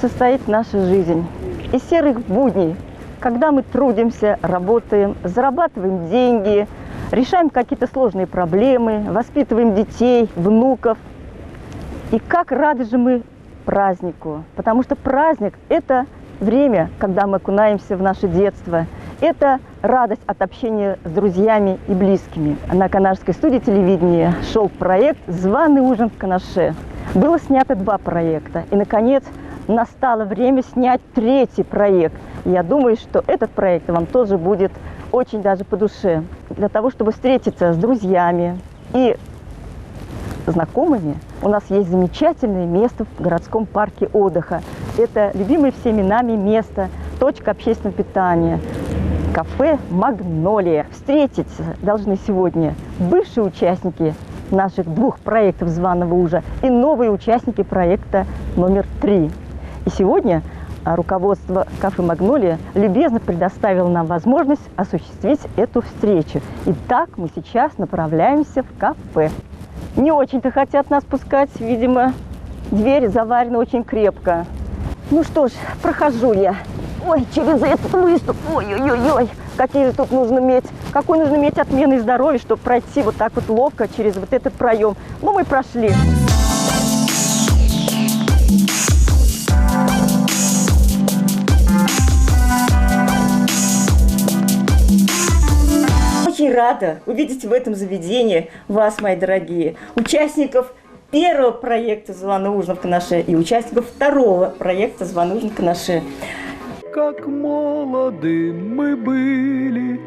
состоит наша жизнь? Из серых будней, когда мы трудимся, работаем, зарабатываем деньги, решаем какие-то сложные проблемы, воспитываем детей, внуков. И как рады же мы празднику, потому что праздник – это время, когда мы окунаемся в наше детство. Это радость от общения с друзьями и близкими. На Канарской студии телевидения шел проект «Званый ужин в Канаше». Было снято 2 проекта. И, наконец, настало время снять 3-й проект. И я думаю, что этот проект вам тоже будет очень даже по душе. Для того, чтобы встретиться с друзьями и знакомыми, у нас есть замечательное место в городском парке отдыха. Это любимое всеми нами место, точка общественного питания. Кафе «Магнолия». Встретиться должны сегодня бывшие участники наших 2 проектов «Званого ужина» и новые участники проекта номер 3. И сегодня руководство кафе «Магнолия» любезно предоставило нам возможность осуществить эту встречу. Итак, мы сейчас направляемся в кафе. Не очень-то хотят нас пускать, видимо, дверь заварена очень крепко. Ну что ж, прохожу я. Ой, через этот выступ, ой-ой-ой, какой нужно иметь отмены здоровья, чтобы пройти вот так вот ловко через вот этот проем. Ну, мы прошли. Очень рада увидеть в этом заведении вас, мои дорогие, участников 1-го проекта «Званый ужин в Канаше» и участников 2-го проекта «Званый ужин в Канаше». Как молоды мы были,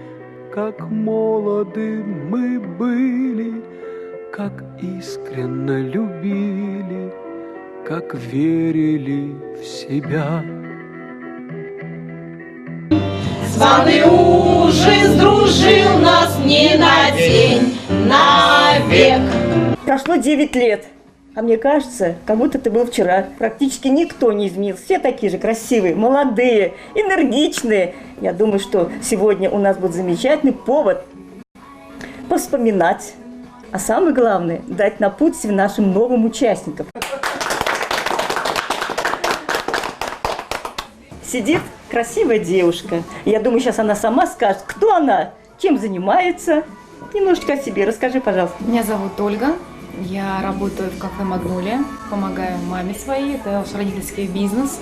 как молоды мы были, как искренне любили, как верили в себя. Званый ужин сдружил нас не на день, на век. Прошло 9 лет, а мне кажется, как будто это был вчера. Практически никто не изменился. Все такие же красивые, молодые, энергичные. Я думаю, что сегодня у нас будет замечательный повод повспоминать, а самое главное, дать напутствие нашим новым участникам. Сидит красивая девушка. Я думаю, сейчас она сама скажет, кто она, чем занимается. Немножечко о себе расскажи, пожалуйста. Меня зовут Ольга. Я работаю в кафе «Магнолия», помогаю маме своей, это наш родительский бизнес.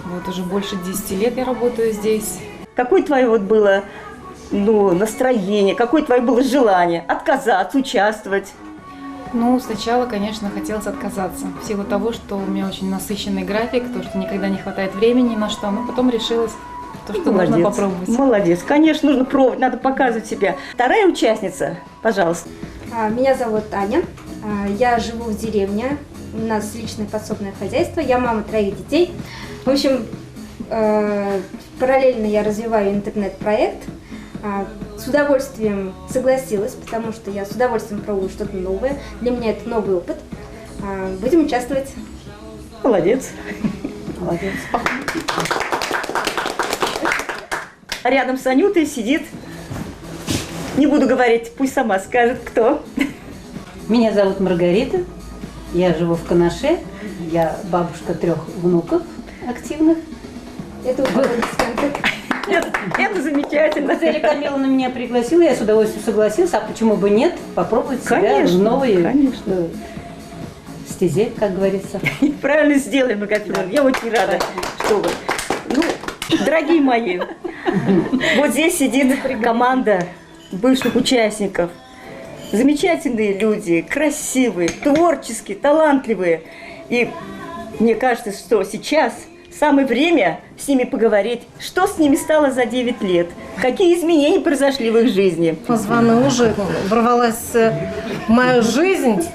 Вот уже больше 10 лет я работаю здесь. Какое твое вот было настроение, какое твое было желание отказаться, участвовать? Ну, сначала, конечно, хотелось отказаться, в силу того, что у меня очень насыщенный график, то, что никогда не хватает времени на что, но потом решилась, что Молодец. нужно попробовать. Молодец, конечно, нужно пробовать, надо показывать себя. 2-я участница, пожалуйста. Меня зовут Аня, я живу в деревне, у нас личное подсобное хозяйство, я мама 3 детей. В общем, параллельно я развиваю интернет-проект. С удовольствием согласилась, потому что я с удовольствием пробую что-то новое. Для меня это новый опыт. Будем участвовать. Молодец. Молодец. А рядом с Анютой сидит, не буду говорить, пусть сама скажет, кто. Меня зовут Маргарита, я живу в Канаше, я бабушка 3 внуков активных. Это контакт. Это замечательно. Наталья Камиловна меня пригласила, я с удовольствием согласилась, а почему бы нет, попробовать себя Конечно, в новой конечно. стезе, как говорится. Правильно сделаем, Маргарита. Я очень рада, что вы. Дорогие мои, вот здесь сидит команда бывших участников. Замечательные люди, красивые, творческие, талантливые. И мне кажется, что сейчас самое время с ними поговорить, что с ними стало за 9 лет, какие изменения произошли в их жизни. Званый ужин ворвалась в мою жизнь.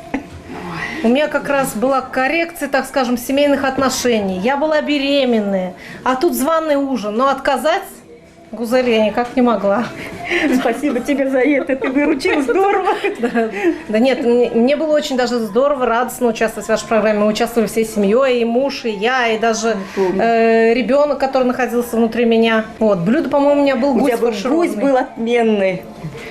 У меня как раз была коррекция, так скажем, семейных отношений. Я была беременная, а тут званый ужин. Но отказать, Гузель, я никак не могла. Спасибо тебе за это, ты выручила, здорово. Да нет, мне было очень даже здорово, радостно участвовать в вашей программе. Мы участвовали всей семьей, и муж, и я, и даже ребенок, который находился внутри меня. Вот, блюдо, по-моему, у меня был гусь. У тебя гусь был отменный.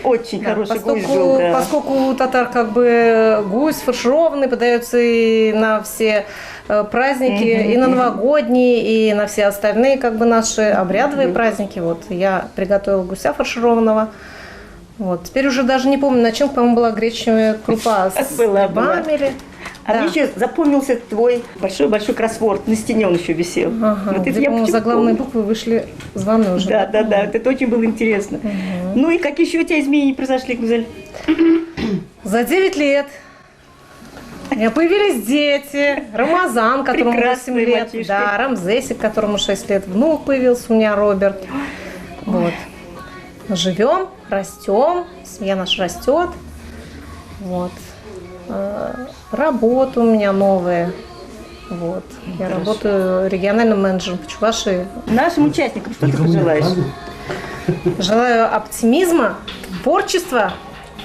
Очень Да, хороший гусь был, да. поскольку у татар как бы гусь фаршированный подается и на все праздники, и на новогодние, и на все остальные как бы наши обрядовые праздники. Вот я приготовила гуся фаршированного. Вот. Теперь уже даже не помню, начинка, по-моему, была гречневая крупа с Была. грибами. А мне еще запомнился твой большой-большой кроссворд. На стене он еще висел. Ага, Вот это где, я по-моему, почему заглавные помню. буквы вышли званые уже. Да. Вот это очень было интересно. Ну и какие еще у тебя изменения произошли, Гузель? За 9 лет у меня появились дети. Рамазан, которому 8 Прекрасные лет. мальчишки. Да, Рамзесик, которому 6 лет. Внук появился у меня, Роберт. Вот. Живем, растем, семья наша растет. Вот. Работа у меня новая. Вот. Я работаю региональным менеджером по Чувашии. Нашим участникам что ты пожелаешь? Желаю оптимизма, творчества,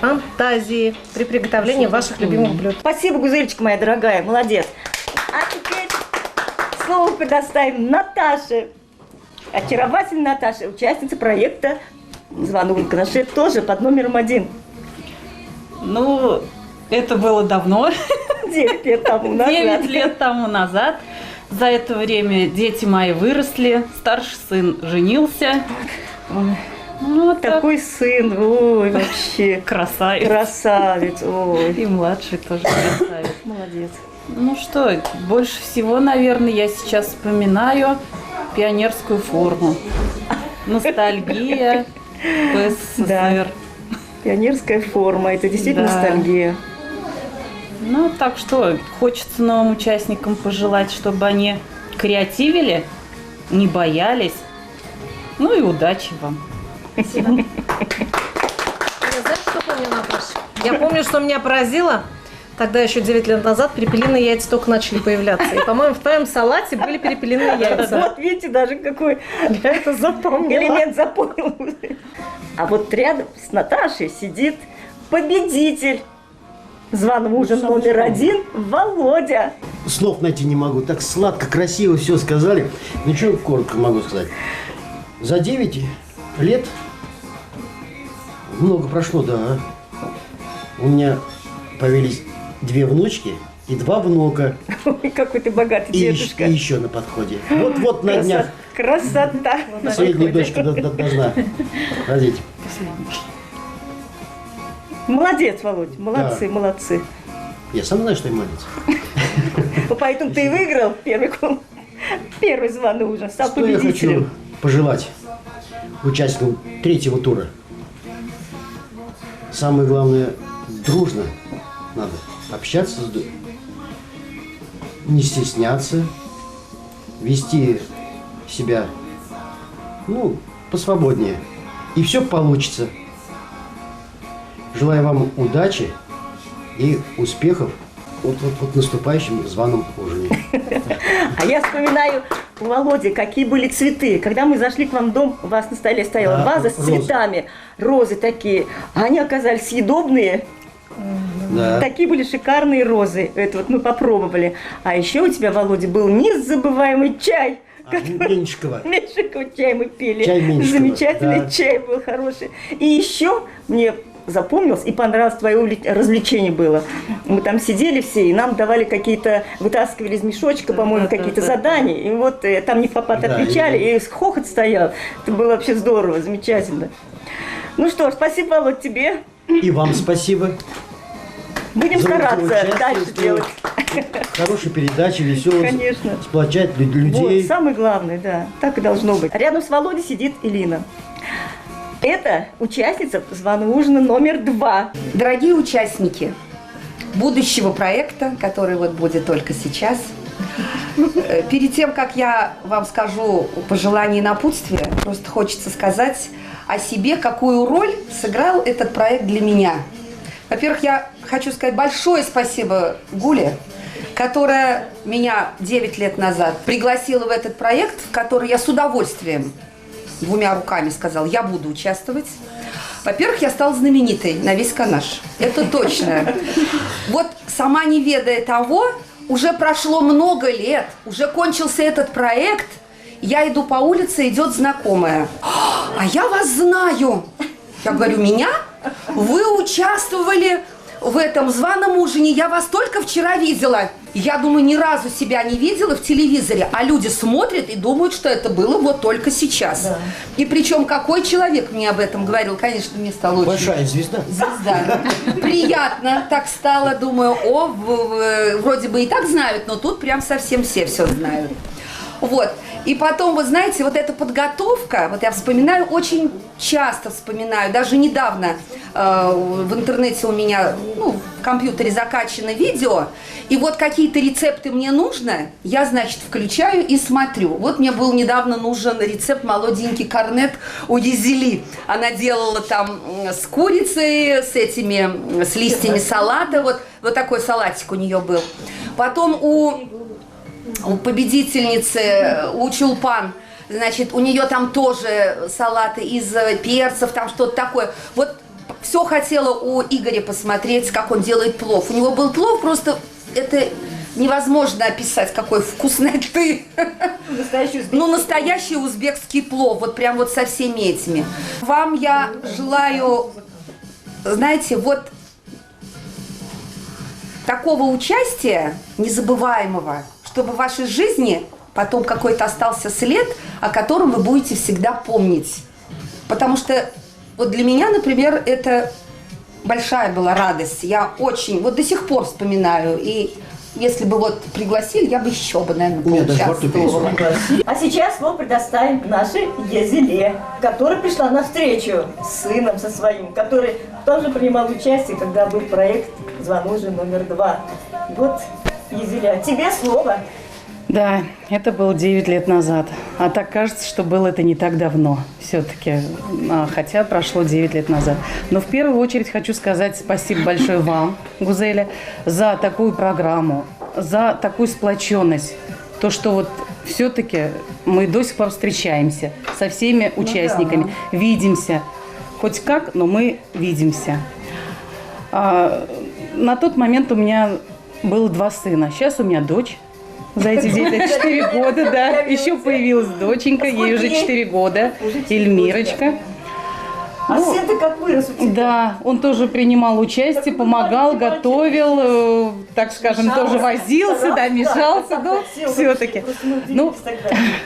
фантазии при приготовлении ваших любимых блюд. Спасибо, Гузельчика моя дорогая, молодец. А теперь слово предоставим Наташе. Очаровательная Наташа, участница проекта «Звонок в Канаше», тоже под номером 1. Ну, это было давно, 9 лет тому назад. 9 лет тому назад. За это время дети мои выросли, старший сын женился. Ну, вот так. Такой сын, ой, вообще. Красавец. Красавец, ой. И младший тоже красавец. Молодец. Ну что, больше всего, наверное, я сейчас вспоминаю пионерскую форму. Ностальгия по СССР. Да. Пионерская форма, это действительно Да. ностальгия. Ну, так что, хочется новым участникам пожелать, чтобы они креативили, не боялись. Ну и удачи вам. Спасибо. Я знаешь, что помню, Наташа? Я помню, что меня поразило. Тогда еще 9 лет назад перепелиные яйца только начали появляться. И, по-моему, в твоем салате были перепелиные яйца. Вот видите, даже какой Я это запомнила. элемент запомнил. А вот рядом с Наташей сидит победитель званого ужина номер 1 Володя. Слов найти не могу. Так сладко, красиво все сказали. Ну, что коротко могу сказать. За 9 лет много прошло, да. У меня появились 2 внучки и 2 внука. Ой, какой ты богатый И дедушка. еще на подходе. Вот на днях Красота. средняя дочка должна родить. Молодец, Володь, молодцы, Да. молодцы. Я сам знаю, что я молодец. Поэтому ты и выиграл первый званый ужин, стал Что я хочу победителем. пожелать участникам 3-го тура? Самое главное, дружно надо общаться, не стесняться, вести себя, посвободнее. И все получится. Желаю вам удачи и успехов в наступающем званом ужине. А я вспоминаю, Володя, какие были цветы. Когда мы зашли к вам в дом, у вас на столе стояла Да, ваза с розы. цветами. Розы такие. А они оказались съедобные. Да. Такие были шикарные розы. Это вот мы попробовали. А еще у тебя, Володя, был незабываемый чай. Меньшикова. Меньшиков чай мы пили. Чай Меньшикова, Замечательный да. чай был хороший. И еще мне запомнилось и понравилось твое развлечение было. Мы там сидели все, и нам давали какие-то, вытаскивали из мешочка, по-моему, какие-то задания. И вот там не в попад Да, отвечали, и хохот стоял. Это было вообще здорово, замечательно. Ну что ж, спасибо, Володь, тебе. И вам спасибо. Будем за стараться участие, дальше что делать. Хорошая передача, веселая. Конечно. Сплочать людей. Вот, самое главное, да. Так и должно быть. Рядом с Володей сидит Элина. Это участница званого ужина номер 2. Дорогие участники будущего проекта, который вот будет только сейчас, перед тем, как я вам скажу пожелания и напутствия, просто хочется сказать о себе, какую роль сыграл этот проект для меня. Во-первых, я хочу сказать большое спасибо Гуле, которая меня 9 лет назад пригласила в этот проект, в который я с удовольствием 2 руками сказала, я буду участвовать. Во-первых, я стала знаменитой на весь Канаш. Это точно. Вот сама не ведая того, уже прошло много лет, уже кончился этот проект, я иду по улице, идет знакомая. А я вас знаю. Я говорю, меня? Вы участвовали в этом званом ужине, я вас только вчера видела. Я думаю, ни разу себя не видела в телевизоре, а люди смотрят и думают, что это было вот только сейчас. Да. И причем какой человек мне об этом говорил, конечно, мне стало очень... Большая звезда. Звезда. Приятно так стало, думаю, вроде бы и так знают, но тут прям совсем все знают. Вот. И потом, вы знаете, вот эта подготовка, вот я вспоминаю, очень часто вспоминаю, даже недавно в интернете у меня, в компьютере закачано видео, и вот какие-то рецепты мне нужно, я, значит, включаю и смотрю. Вот мне был недавно нужен рецепт молоденький корнет у Езели. Она делала там с курицей, с листьями салата, вот такой салатик у нее был. Потом у победительницы, у Чулпан, значит, у нее там тоже салаты из перцев, там что-то такое. Вот все хотела у Игоря посмотреть, как он делает плов. У него был плов, просто это невозможно описать, какой вкусный ты. Настоящий узбекский плов, вот прям вот со всеми этими. Вам я желаю, знаете, вот такого участия незабываемого, чтобы в вашей жизни потом какой-то остался след, о котором вы будете всегда помнить. Потому что вот для меня, например, это большая была радость. Я очень, вот до сих пор вспоминаю. И если бы вот пригласили, я бы еще бы, наверное, поучаствовала. А сейчас мы предоставим нашей Езеле, которая пришла навстречу с сыном со своим, который тоже принимал участие, когда был проект «Званый ужин номер 2». Вот, Езеля, тебе слово. Да, это было 9 лет назад. А так кажется, что было это не так давно все-таки. Хотя прошло 9 лет назад. Но в первую очередь хочу сказать спасибо большое вам, Гузеля, за такую программу, за такую сплоченность. То, что вот все-таки мы до сих пор встречаемся со всеми участниками, видимся. Хоть как, но мы видимся. На тот момент у меня было 2 сына. Сейчас у меня дочь. За эти 4 года, да. Еще появилась доченька, ей уже 4 года, Эльмирочка. А сын-то как вырос у тебя? Да, он тоже принимал участие, помогал, готовил, так скажем, тоже возился, да, мешался, но все-таки. Ну,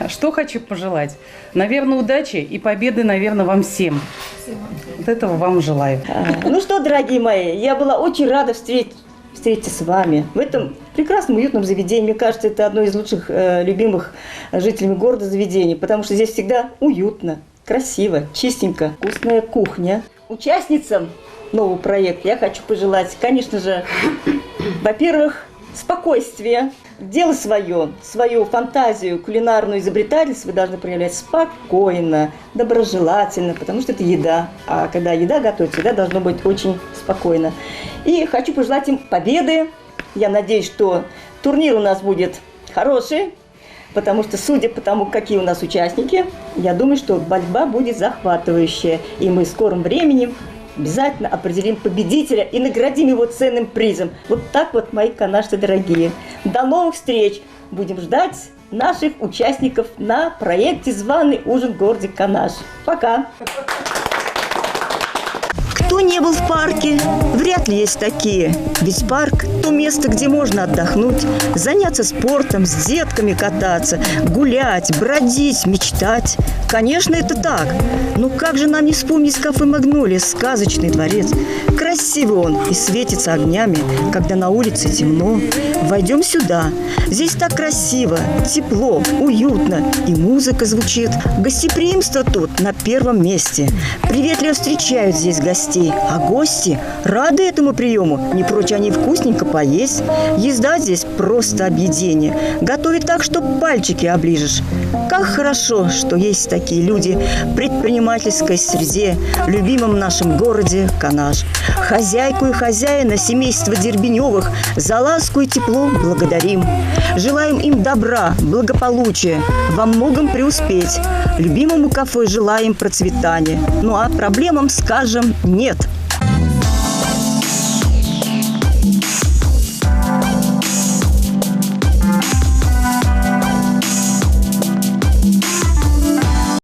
что хочу пожелать? Наверное, удачи и победы, наверное, вам всем. Вот этого вам желаю. Ну что, дорогие мои, я была очень рада встретиться с вами в этом прекрасном уютном заведении. Мне кажется, это одно из лучших, любимых жителями города заведений, потому что здесь всегда уютно, красиво, чистенько, вкусная кухня. Участницам нового проекта я хочу пожелать, конечно же, во-первых, спокойствия. Дело свое, свою фантазию, кулинарную изобретательность вы должны проявлять спокойно, доброжелательно, потому что это еда. А когда еда готовится, всегда должно быть очень спокойно. И хочу пожелать им победы. Я надеюсь, что турнир у нас будет хороший, потому что, судя по тому, какие у нас участники, я думаю, что борьба будет захватывающая. И мы в скором времени обязательно определим победителя и наградим его ценным призом. Вот так вот, мои канашцы дорогие. До новых встреч! Будем ждать наших участников на проекте «Званый ужин» в городе Канаш. Пока! Кто не был в парке? Вряд ли есть такие. Ведь парк – то место, где можно отдохнуть, заняться спортом, с детками кататься, гулять, бродить, мечтать. Конечно, это так. Но как же нам не вспомнить кафе «Магнолия», сказочный дворец? Красивый он и светится огнями, когда на улице темно. Войдем сюда. Здесь так красиво, тепло, уютно, и музыка звучит. Гостеприимство тут на первом месте. Приветливо встречают здесь гостей, а гости рады этому приему. Не прочь они вкусненько поесть. Езда здесь просто объедение. Готовят так, что пальчики оближешь. Как хорошо, что есть такие люди в предпринимательской среде, в любимом нашем городе Канаш. Хозяйку и хозяина семейства Дербеневых за ласку и тепло благодарим. Желаем им добра, благополучия, во многом преуспеть. Любимому кафе желаем процветания. Ну а проблемам скажем нет.